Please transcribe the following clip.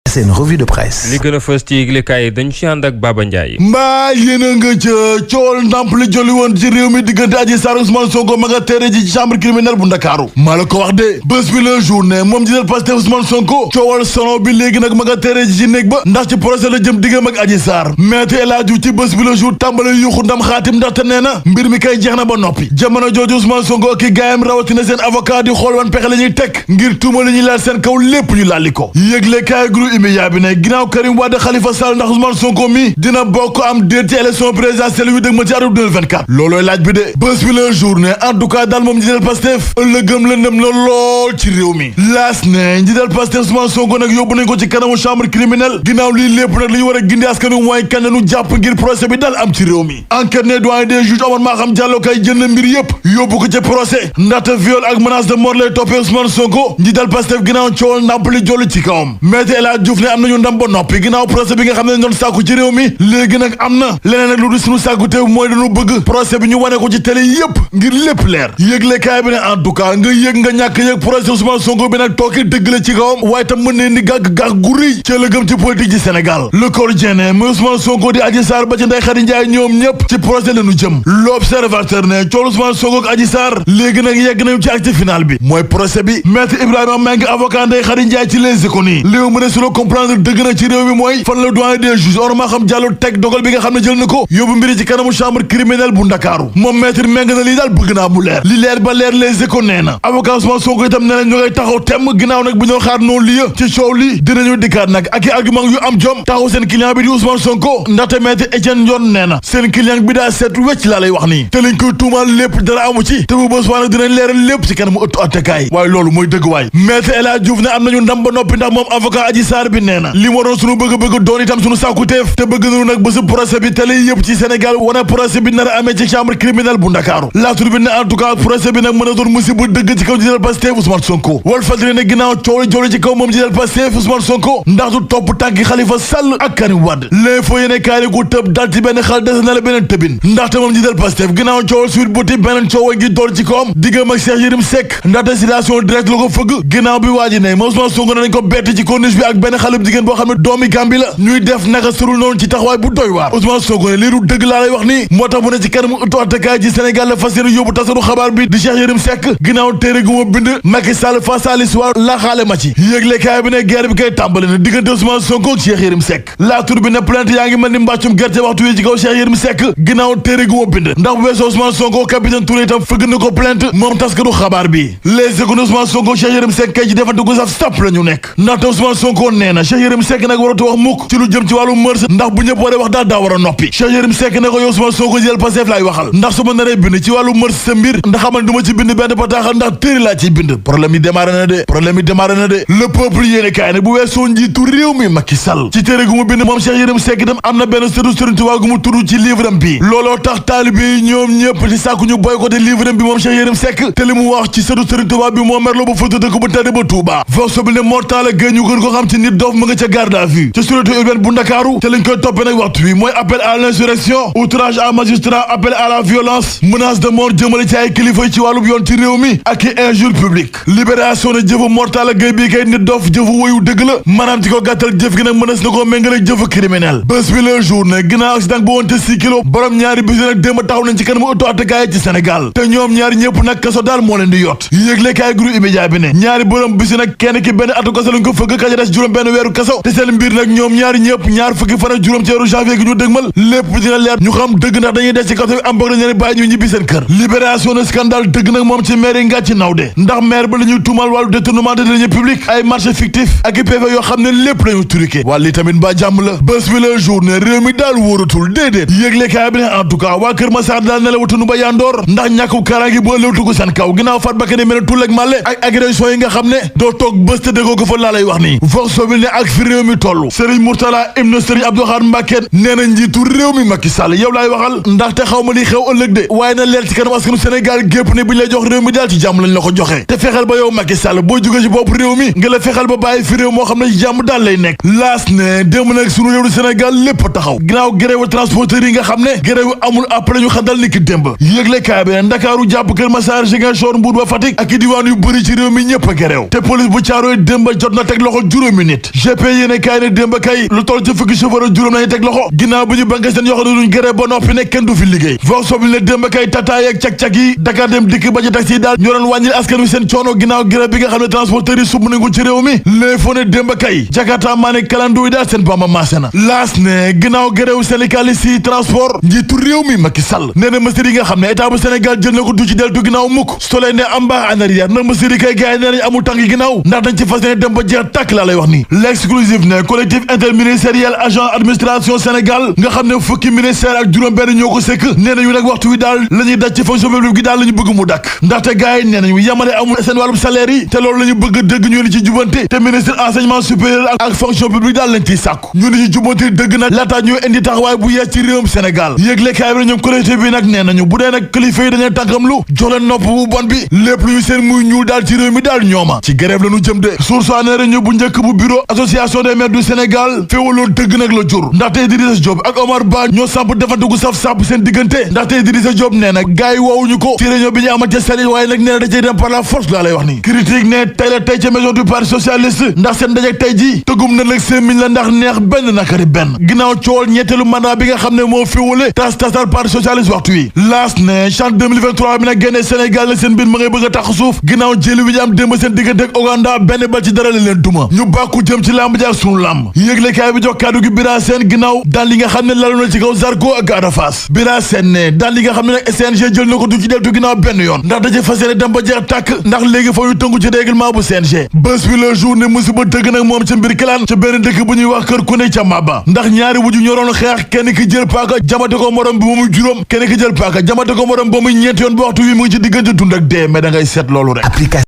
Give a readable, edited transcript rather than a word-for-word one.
seen revue de presse. li gën a fës ci yëglekaay yi dañu ci ànd ak Baba Ndiaye. mbaa yéen a nga ca cool ndàmp li jolli woon ci réew mi diggante Adji Sarr Ousmane Sonko ma nga teere ji ci chambre criminelle bu Ndakaaru maa la ko wax de bés bi la journée moom jiital Pastef Ousmane Sonko coowal salon bi léegi nag ma nga teere ji ci néeg ba ndax ci procès la jëm diggam ak Adji Sarr maître El Hadji Diouf ci bés bi la jour tàmbale yuuxu ndam xaatim ndaxte nee na mbir mi kay jeex na ba noppi jamono jooju Ousmane Sonko ki gaayam rawatina seen avocat di xool wan pexe la ñuy teg ngir tuuma li ñuy laal seen kaw lépp ñu lalli ko yëglekaay groupe immédiat bi ne ginnaaw Karim Wade Khalifa Sall ndax Ousmane Sonko mi dina bokk am déet ci élection présidentielle yu dëg ma ci atum 2024 loolooy laaj bi de bés bi la journée en tout cas daal moom njiital Pastef ëllëgëm lëndëm la lool ci réew mi laas ne njiital Pastef Ousmane Sonko nag yóbbu nañ ko ci kanamu chambre criminelle ginnaaw lii lépp nag li ñu war a gindi askan wi mooy kenn nu jàpp ngir procès bi daal am ci réew mi enquête ne doyen des juges Omar Maham Diallo kay jël na mbir yëpp yóbbu ko ci procès ndaxte viol ak menace de mort lay toppee Ousmane Sonko njiital Pastef ginnaaw coowal ndàmpali jolli ci kawam maître El Hadji Diouf ne am nañu ndam ba noppi ginnaaw procès bi nga xam ne doon sàkku ci réew mi léegi nag am na leneen nag lu du suñu sàkku teew mooy dañu bëgg procès bi ñu wane ko ci télé yëpp ngir lépp leer yëglekaay bi ne en tout cas nga yëg nga ñàkk yëg procès Ousmane Sonko bi nag tooki dëgg la ci kawam waaye tam mën ne ni gàgg gu rëy ci ëllëgëm ci politique ci Sénégal Le Quotidien ne muy Ousmane Sonko di Adji Sarr ba ci Ndeye Khady Ndiaye ñoom ñëpp ci procès lañu jëm L'Observateur ne cool Ousmane Sonko ak Adji Sarr léegi nag yegg nañu ci acte final bi mooy procès bi maître Ibrahima Mbengue avocat Ndeye Khady Ndiaye ci Les Échos nii léew mu ne su la comprendre dëgg na ci réew mi mooy fan la doyen des juges Omar Maham Diallo teg dogal bi nga xam ne jël na ko yóbbu mbiri ci kanamu chambre criminelle bu Ndakaaru moom maître Mbengue na lii daal bëgg naa mu leer li leer ba leer Les Échos nee na avocat Ousmane Sonko itam nee na ñu ngay taxaw temm ginnaaw nag bu ñoo xaar noonu lii ci coow li dinañu dikkaat nag ak i argument yu am jom taxaw seen client bi di Ousmane Sonko ndaxte maître Etienne Ndione nee na seen client bi daa seet wecc laa lay wax nii te lañ koy tuumaal lépp dara amu ci te bu bés waa nag dinañ leeral lépp ci kanamu ëttu attekaay waaye loolu mooy dëgg waay maître El Hadji Diouf ne am nañu ndam ba noppi ndax moom avocat Adji Sarr bi nee na li mu doon suñu bëgg-bëgg doon itam suñu sàkkuteef te bëgg nañu nag bésu procès bi télé yëpp ci Sénégal wane procès bi nar a amee ci chambre criminelle bu Ndakaaru La Tribune ne en tout cas procès bi nag mën a doon musiba dëgg ci kaw njiital Pastef Ousmane Sonko Walfadjri ne ginnaaw coow li jolli ci kaw moom njiital Pastef Ousmane Sonko ndax du topp tànki Khalifa Sall ak Karim Wade L'Info yéene kaay gu tëb dal ci benn xal des na la beneen tëbin ndaxte moom njiital Pastef ginnaaw coowal Sweet Beauté beneen coowal gi door ci kawam diggam ak Cheikh Yérim Seck ndaxte citation direct la ko fëgg ginnaaw bi waa ji ne moom Ousmane Sonko nañ ko bett ci corniche bi ak benn xale bu jigéen boo xam ne doomi Gàmbi la ñuy def naka surul noonu ci taxawaay bu doy waar Ousmane Sonko ne lii du dëgg laa lay wax nii moo tax mu ne ci kanamu ëttu attekaay ci Sénégal la fas yéene yóbbu tasaru xabaar bi di Cheikh Yérim Seck ginnaaw téere gu ma bind Macky Sall face à l'histoire la xaale ma ci yëglekaay bi ne guerre bi koy tàmbali na diggante Ousmane Sonko ak Cheikh Yérim Seck La Tribune bi ne plainte yaa ngi mel ni mbàccum gerte waxtu wi ci kaw Cheikh Yérim Seck ginnaaw téere gu ma bind ndax bu weesoo Ousmane Sonko capitaine Touré itam fëgg na ko plainte moom taskatu xabaar bi Les Échos Ousmane Sonko Cheikh Yérim Seck kay ci defante gu saf sàpp la ñu nekk ndaxte Ousmane Sonko nee na Cheikh Yérim Seck nag waratu wax mukk ci lu jëm ci wàllu mërs ndax bu ñëpp waree wax daal daa war a noppi Cheikh Yérim Seck ne ko yow Ousmane Sonko jël Pastef laay waxal ndax su ma naree bind ci wàllu mërs sa mbir ndax xamal du ma ci bind benn bataaxal ndax téere laa ciy bind problème yi démarré na de le peuple yéene kaay ne bu weesoo njiitu réew mi Macky Sall ci téere gu mu bind moom Cheikh Yérim Seck itam am na benn sëtu Sëriñ Tuubaa gu mu tudd ci livre am bi looloo tax taalibe yi ñoom ñëpp di sàkku ñu boycotté livre am bi moom Cheikh Yérim Seck te li mu wax ci sëtu Sëriñ Tuubaa bi moo merloo ba fëta dëkk bu tedd ba Touba Vox bi ne Mor Talla Gueye ñu gën ko xam ci nit dof mu nga ca garde à vue ca sûreté urbaine bu Ndakaaru te lañ koy toppee nag waxtu wi mooy appel à l'insurrection outrage à magistrat appel à la violence menace de mort jëmale ci ay kilifa ci wàllub yoon ci réew mi ak i injure publique libération ne jëfu Mor Talla Gueye bii kay nit dof jëfu woyu dëgg la maanaam ci ko gàttal jëf gi nag mënees na koo méngale jëfu criminel bés bi le jour ne ginnaaw accident bu woon te 6 kilos borom ñaari bis nag démb taxaw nañ ci kanamu auto attekaay ci Sénégal te ñoom ñaari ñëpp nag kaso daal moo leen di yot yëgle kaay groupe immédiat bi ne ñaari borom bis nag kenn ki benn atu kaso lañ ko fëgg ka ca des juróom benn weeru kaso te seen mbir nag ñoom ñaari ñëpp ñaar fukki fan ak juróom ci weeru janvier gi ñu dëgmal lépp dina leer ñu xam dëgg ndax dañuy des ci kaso bi am bëgg nañu bàyyi ñu ñibbi seen kër libération ne scandale dëgg nag moom ci maire yi Ngathie Nawde ndax maire ba la ñuy tuumal wàllu détournement de deniers publics ay marché fictif ak i PV yoo xam ne lépp lañu truqué wàll li tamit mbaa jàmm la bés bi la journée réew mi daal wóoratul déedéet yëglekaay bi ne en tout cas waa Kër Massar daal ne la watunu ba yandoor ndax ñàkku kaaraange boo lewtugu seen kaw ginnaaw faat bakkane mel ne tullak màlle ak agression yi nga xam ne doo toog bés te déggoo ko fa laa lay wax nii Vox bi ne ak fi réew mi toll Serigne Mourtala ibn Serigne Abdou Khadre Mbacké nee na njiitu réew mi Macky Sall yow laay waxal ndaxte xaw ma li xew ëllëg de waaye na leer ci kanam askanu Sénégal gépp ne bi ñu lay jox réew mi daal ci jàmm lañ la ko joxe te fexeel ba yow Macky Sall boo jóge ci bopp réew mi nga la fexeel ba bàyyi fi réew moo xam ne ci jàmm daal lay nekk laas ne démb nag sunu réew du Sénégal lépp taxaw ginnaaw grève transporteurs yi nga xam ne grève amul après ñu xandal ni ki démb yëgle kaay bi Ndakaaru jàpp Kër Massar Ziguinchor Mbour ba Fatick ak i diwaan yu bëri ci réew mi ñëpp a grève te police bu Caaroy démb jot na teg loxo juróomi nit tamit GP yéene kaay ne démb kay lu toll ci fukki chauffeur ak juróom nañu teg loxo ginnaaw bi ñu banque seen yoxo duñ gëree ba noppi ne kenn du fi liggéey vox populi ne démb kay tataay ak cag-cag yi Dakar dem dikk ba ci taxi yi daal ñoo doon wàññil askan wi seen coono ginnaaw grève bi nga xam ne transporteurs yi sumb nañ ko ci réew mi léefoo ne démb kay Jakarta maa ne kalandoo yi daal seen bamba maase na laas ne ginnaaw grève syndicaliste yi transport njiitu réew mi Macky Sall nee na mesures yi nga xam ne état bu Sénégal jël na ko du ci deltu ginnaaw mukk Soleil ne am baax en arrière ndax mesures yi kay gars yi nee nañ amul tànk ginnaaw ndax dañ ci fas yéene dem ba jeex tàkk laa lay wax nii l'exclusif ne collectif interministériel agent administration Sénégal nga xam ne fukki ministère ak juróom benn ñoo ko sekk nee nañu nag waxtu wi daal la ñuy daj ci fonction publique gi daal la ñu bëgg mu dakk ndaxte gars yi nee nañu yamale amul seen wàllum salaire yi te loolu la ñu bëgg dëgg ñu li ci jubante te ministre enseignement supérieur ak fonction publique daal lañ ciy sàkku ñu li ci jubante dëgg nag laataa ñuy indi taxawaay bu yees ci réewum Sénégal yëgle kaay bi ñoom collectif bi nag nee nañu bu dee nag kilifa yi dañuy tànkam lu jox leen nopp bu bon bi lépp lu ñu seen muy ñuul daal ci réew mi daal ñooma ci grève la ñu jëm de source a nee ñu bu njëkk bu bureau association des maires du Sénégal féewaloo dëgg nag la jur ndaxte Idrissa Diop ak Omar Ba ñoo samp defante gu saf-sàpp seen diggante ndaxte Idrissa Diop nee na gars yi woowuñu ko ci réunion bi ñu amal ca Saly waaye nag nee na da cay dem par la force laa lay wax ni critique ne tey la tey ca maison du parti socialiste ndax seen dajek tey ji tëggum na nag seen miñ la ndax neex benn nakari benn ginnaaw coowal ñetteelu mandat bi nga xam ne moo féewale tasal parti socialiste waxtu wi laas ne CHAN 2023 bi nag génne Sénégal la seen mbir ma ngay bëgg a tax suuf ginnaaw jëli wi ñu am démb seen diggante ak Ouganda benn bal ci dara la leen duma ñu bàkku jëm ci làmb ji ak sunu làmb yëgle kaay bi jox kàddu gi Bira Sène ginnaaw daan li nga xam ne lalu na ci kaw Zarko ak Ada Fass Bira Sène ne daan li nga xam ne nag CNG jël na ko du ci deltu ginnaaw benn yoon ndax da ci fas yéene dem ba jeex tàkk ndax léegi fa ñu tënku ci règlement bu CNG bés bi le jour ne musiba dëgg nag moom ca mbir kilaan ca benn dëkk bu ñuy wax kër ku ne ca Maba ndax ñaari wuju ñoroon xeex kenn ki jël paaka jamate ko morom bi ba muy juróom kenn ki jël paaka jamate ko morom ba muy ñeenti yoon ba waxtu wi mu ngi ci diggante dund ak dee mais da ngay seet loolu rek